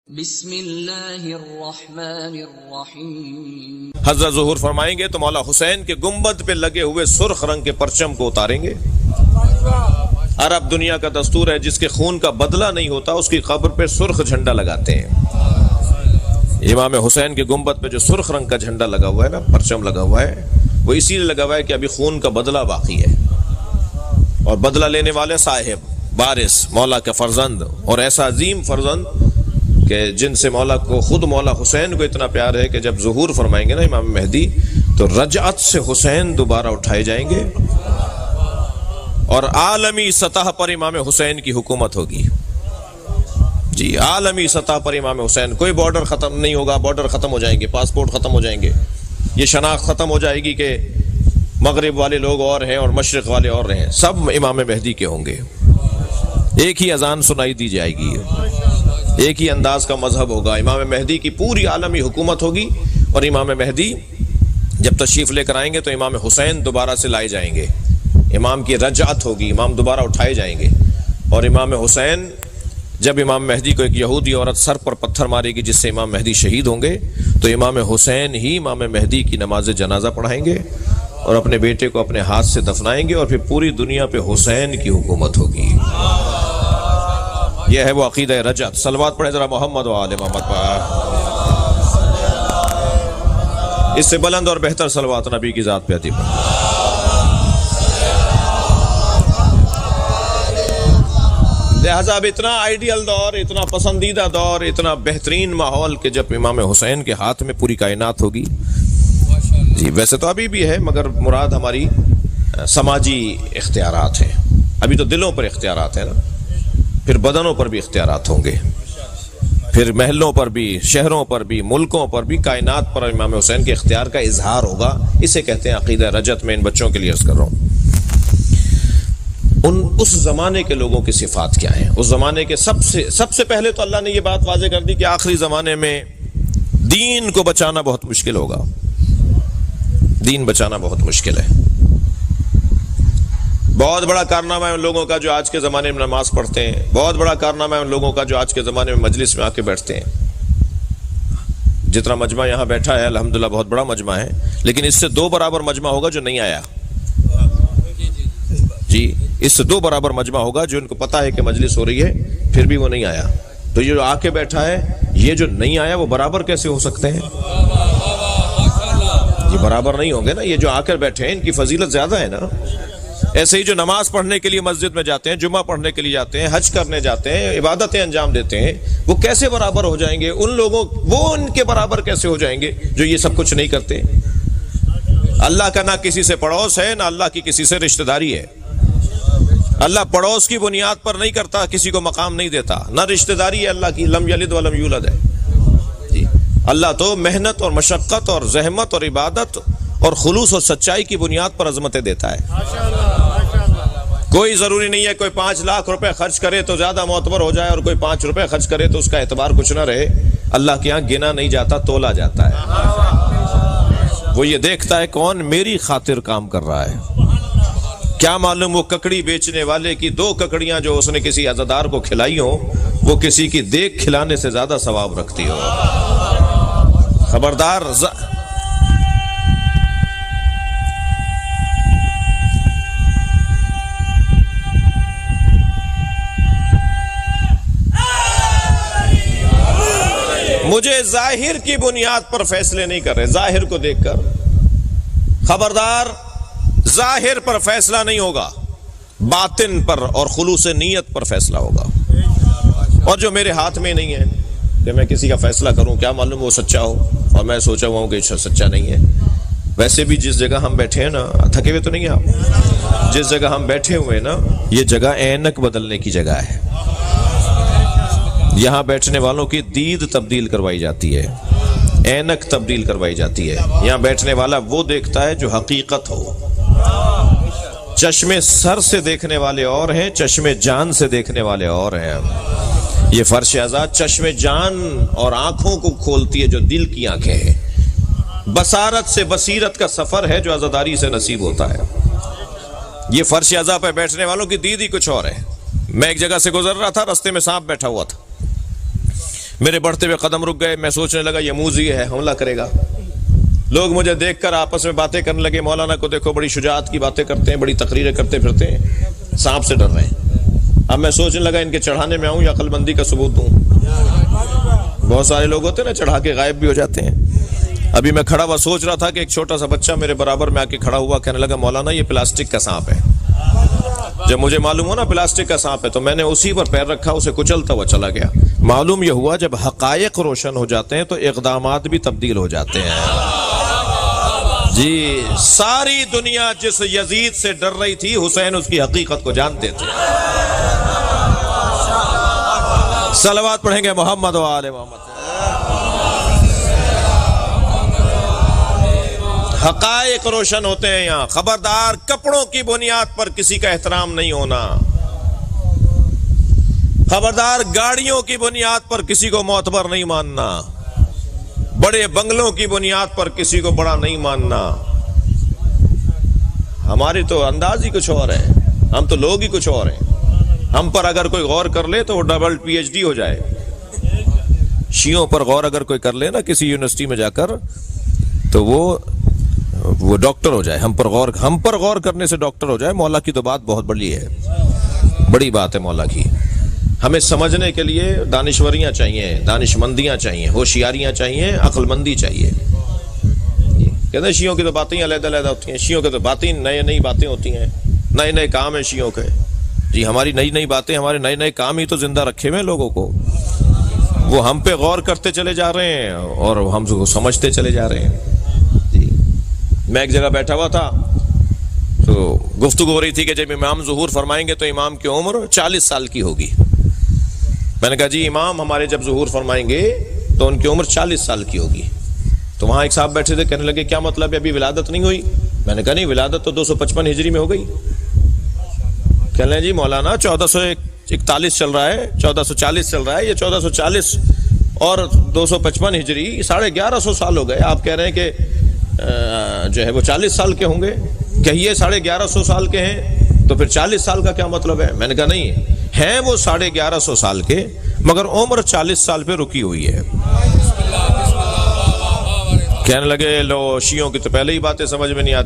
بسم اللہ الرحمن الرحیم۔ حضرت ظہور فرمائیں گے تو مولا حسین کے گنبد پہ لگے ہوئے سرخ رنگ کے پرچم کو اتاریں گے۔ عرب دنیا کا دستور ہے، جس کے خون کا بدلہ نہیں ہوتا اس کی قبر پہ سرخ جھنڈا لگاتے ہیں۔ امام حسین کے گنبد پہ جو سرخ رنگ کا جھنڈا لگا ہوا ہے نا، پرچم لگا ہوا ہے، وہ اسی لیے لگا ہوا ہے کہ ابھی خون کا بدلہ باقی ہے، اور بدلہ لینے والے صاحب وارث مولا کے فرزند، اور ایسا عظیم فرزند کہ جن سے مولا کو خود مولا حسین کو اتنا پیار ہے کہ جب ظہور فرمائیں گے نا امام مہدی تو رجعت سے حسین دوبارہ اٹھائے جائیں گے، اور عالمی سطح پر امام حسین کی حکومت ہوگی۔ جی، عالمی سطح پر امام حسین، کوئی بارڈر ختم نہیں ہوگا، بارڈر ختم ہو جائیں گے، پاسپورٹ ختم ہو جائیں گے، یہ شناخت ختم ہو جائے گی کہ مغرب والے لوگ اور ہیں اور مشرق والے اور ہیں، سب امام مہدی کے ہوں گے۔ ایک ہی اذان سنائی دی جائے گی، ایک ہی انداز کا مذہب ہوگا، امام مہدی کی پوری عالمی حکومت ہوگی، اور امام مہدی جب تشریف لے کر آئیں گے تو امام حسین دوبارہ سے لائے جائیں گے، امام کی رجعت ہوگی، امام دوبارہ اٹھائے جائیں گے، اور امام حسین جب امام مہدی کو ایک یہودی عورت سر پر پتھر مارے گی جس سے امام مہدی شہید ہوں گے، تو امام حسین ہی امام مہدی کی نماز جنازہ پڑھائیں گے اور اپنے بیٹے کو اپنے ہاتھ سے دفنائیں گے، اور پھر پوری دنیا پہ حسین کی حکومت ہوگی۔ یہ ہے وہ عقیدہ رجعت۔ صلوات پڑھیں ذرا محمد و آل محمد پر۔ اس سے بلند اور بہتر صلوات نبی کی ذات پہ عطا فرمائے۔ لہذا اب اتنا آئیڈیل دور، اتنا پسندیدہ دور، اتنا بہترین ماحول کہ جب امام حسین کے ہاتھ میں پوری کائنات ہوگی۔ جی، ویسے تو ابھی بھی ہے، مگر مراد ہماری سماجی اختیارات ہیں، ابھی تو دلوں پر اختیارات ہیں نا، پھر بدنوں پر بھی اختیارات ہوں گے، پھر محلوں پر بھی، شہروں پر بھی، ملکوں پر بھی، کائنات پر امام حسین کے اختیار کا اظہار ہوگا۔ اسے کہتے ہیں عقیدہ رجعت۔ میں ان بچوں کے لیے عرض کر رہا ہوں، اس زمانے کے لوگوں کی صفات کیا ہیں۔ اس زمانے کے سب سے پہلے تو اللہ نے یہ بات واضح کر دی کہ آخری زمانے میں دین کو بچانا بہت مشکل ہوگا، دین بچانا بہت مشکل ہے۔ بہت بڑا کارنامہ ہے ان لوگوں کا جو آج کے زمانے میں نماز پڑھتے ہیں، بہت بڑا کارنامہ ہے ان لوگوں کا جو آج کے زمانے میں مجلس میں آ کے بیٹھتے ہیں۔ جتنا مجمع یہاں بیٹھا ہے الحمدللہ بہت بڑا مجمع ہے، لیکن اس سے 2 برابر مجمع ہوگا جو نہیں آیا۔ جی، اس سے 2 برابر مجمع ہوگا جو ان کو پتا ہے کہ مجلس ہو رہی ہے پھر بھی وہ نہیں آیا۔ تو یہ جو آ کے بیٹھا ہے، یہ جو نہیں آیا وہ برابر کیسے ہو سکتے ہیں؟ یہ برابر نہیں ہوں گے نا، یہ جو آ کر بیٹھے ہیں ان کی فضیلت زیادہ ہے نا۔ ایسے ہی جو نماز پڑھنے کے لیے مسجد میں جاتے ہیں، جمعہ پڑھنے کے لیے جاتے ہیں، حج کرنے جاتے ہیں، عبادتیں انجام دیتے ہیں، وہ کیسے برابر ہو جائیں گے ان لوگوں، وہ ان کے برابر کیسے ہو جائیں گے جو یہ سب کچھ نہیں کرتے؟ اللہ کا نہ کسی سے پڑوس ہے، نہ اللہ کی کسی سے رشتہ داری ہے۔ اللہ پڑوس کی بنیاد پر نہیں کرتا، کسی کو مقام نہیں دیتا، نہ رشتہ داری ہے اللہ کی، لم یلد ولم یولد ہے۔ جی، اللہ تو محنت اور مشقت اور زحمت اور عبادت اور خلوص اور سچائی کی بنیاد پر عظمتیں دیتا ہے۔ کوئی ضروری نہیں ہے کوئی 5 لاکھ روپے خرچ کرے تو زیادہ معتبر ہو جائے، اور کوئی 5 روپے خرچ کرے تو اس کا اعتبار کچھ نہ رہے۔ اللہ کے یہاں گنا نہیں جاتا، تولا جاتا ہے۔ وہ یہ دیکھتا ہے کون میری خاطر کام کر رہا ہے۔ کیا معلوم وہ ککڑی بیچنے والے کی 2 ککڑیاں جو اس نے کسی عزادار کو کھلائی ہوں، وہ کسی کی دیکھ کھلانے سے زیادہ ثواب رکھتی ہو۔ خبردار، مجھے ظاہر کی بنیاد پر فیصلے نہیں کر رہے، ظاہر کو دیکھ کر۔ خبردار، ظاہر پر فیصلہ نہیں ہوگا، باطن پر اور خلوص نیت پر فیصلہ ہوگا۔ اور جو میرے ہاتھ میں نہیں ہے کہ میں کسی کا فیصلہ کروں، کیا معلوم وہ سچا ہو اور میں سوچا ہوا ہوں کہ سچا نہیں ہے۔ ویسے بھی جس جگہ ہم بیٹھے ہیں نا، تھکے ہوئے تو نہیں آپ، جس جگہ ہم بیٹھے ہوئے ہیں نا، یہ جگہ اینک بدلنے کی جگہ ہے۔ یہاں بیٹھنے والوں کی دید تبدیل کروائی جاتی ہے، اینک تبدیل کروائی جاتی ہے۔ یہاں بیٹھنے والا وہ دیکھتا ہے جو حقیقت ہو۔ چشمے سر سے دیکھنے والے اور ہیں، چشمے جان سے دیکھنے والے اور ہیں۔ یہ فرش آزاد چشمے جان اور آنکھوں کو کھولتی ہے جو دل کی آنکھیں ہیں۔ بصارت سے بصیرت کا سفر ہے جو عزاداری سے نصیب ہوتا ہے۔ یہ فرش عزا پہ بیٹھنے والوں کی دید ہی کچھ اور ہے۔ میں ایک جگہ سے گزر رہا تھا، رستے میں سانپ بیٹھا ہوا تھا، میرے بڑھتے ہوئے قدم رک گئے، میں سوچنے لگا یہ موذی ہے، حملہ کرے گا۔ لوگ مجھے دیکھ کر آپس میں باتیں کرنے لگے، مولانا کو دیکھو بڑی شجاعت کی باتیں کرتے ہیں، بڑی تقریریں کرتے پھرتے ہیں، سانپ سے ڈر رہے ہیں۔ اب میں سوچنے لگا ان کے چڑھانے میں آؤں یا عقل مندی کا ثبوت دوں۔ بہت سارے لوگ ہوتے ہیں نا چڑھا کے غائب بھی ہو جاتے ہیں۔ ابھی میں کھڑا ہوا سوچ رہا تھا کہ ایک چھوٹا سا بچہ میرے برابر میں آ کے کھڑا ہوا، کہنے لگا مولانا یہ پلاسٹک کا سانپ ہے۔ جب مجھے معلوم ہوا نا پلاسٹک کا سانپ ہے تو میں نے اسی پر پیر رکھا، اسے کچلتا ہوا چلا گیا۔ معلوم یہ ہوا جب حقائق روشن ہو جاتے ہیں تو اقدامات بھی تبدیل ہو جاتے ہیں۔ جی ساری دنیا جس یزید سے ڈر رہی تھی، حسین اس کی حقیقت کو جانتے تھے۔ صلوات پڑھیں گے محمد و آل محمد۔ حقائق روشن ہوتے ہیں یہاں۔ خبردار کپڑوں کی بنیاد پر کسی کا احترام نہیں ہونا، خبردار گاڑیوں کی بنیاد پر کسی کو معتبر نہیں ماننا، بڑے بنگلوں کی بنیاد پر کسی کو بڑا نہیں ماننا۔ ہماری تو انداز ہی کچھ اور ہے، ہم تو لوگ ہی کچھ اور ہیں۔ ہم پر اگر کوئی غور کر لے تو وہ ڈبل پی ایچ ڈی ہو جائے۔ شیعوں پر غور اگر کوئی کر لے نا کسی یونیورسٹی میں جا کر تو وہ ڈاکٹر ہو جائے۔ ہم پر غور کرنے سے ڈاکٹر ہو جائے۔ مولا کی تو بات بہت بڑی ہے، بڑی بات ہے مولا کی۔ ہمیں سمجھنے کے لیے دانشوریاں چاہیے، دانش مندیاں چاہیے، ہوشیاریاں چاہیے، عقل مندی چاہیے۔ کہتے ہیں شیعوں کی تو باتیں علیحدہ علیحدہ ہوتی ہیں، شیعوں کی تو باتیں نئی باتیں ہوتی ہیں، نئے نئے کام ہیں شیعوں کے۔ جی ہماری نئی باتیں، ہمارے نئے کام ہی تو زندہ رکھے ہوئے لوگوں کو۔ وہ ہم پہ غور کرتے چلے جا رہے ہیں اور ہم کو سمجھتے چلے جا رہے ہیں۔ جی میں ایک جگہ بیٹھا ہوا تھا تو گفتگو ہو رہی تھی کہ جب امام ظہور فرمائیں گے تو امام کی عمر 40 سال کی ہوگی۔ میں نے کہا جی امام ہمارے جب ظہور فرمائیں گے تو ان کی عمر 40 سال کی ہوگی۔ تو وہاں ایک صاحب بیٹھے تھے، کہنے لگے کیا مطلب ہے ابھی ولادت نہیں ہوئی؟ میں نے کہا نہیں، ولادت تو 255 ہجری میں ہو گئی۔ کہنے لگے جی مولانا 1441 چل رہا ہے، 1440 چل رہا ہے، یہ 1440 اور 255 ہجری 1150 سال ہو گئے، آپ کہہ رہے ہیں کہ جو ہے وہ 40 سال کے ہوں گے؟ کہیے 1150 سال کے ہیں تو پھر 40 سال کا کیا مطلب ہے؟ میں نے کہا نہیں، ہیں وہ 1150 سال کے مگر عمر 40 سال پہ رکی ہوئی ہے۔ کہنے لگے لو شیعوں کی تو پہلے ہی باتیں سمجھ میں نہیں آتی۔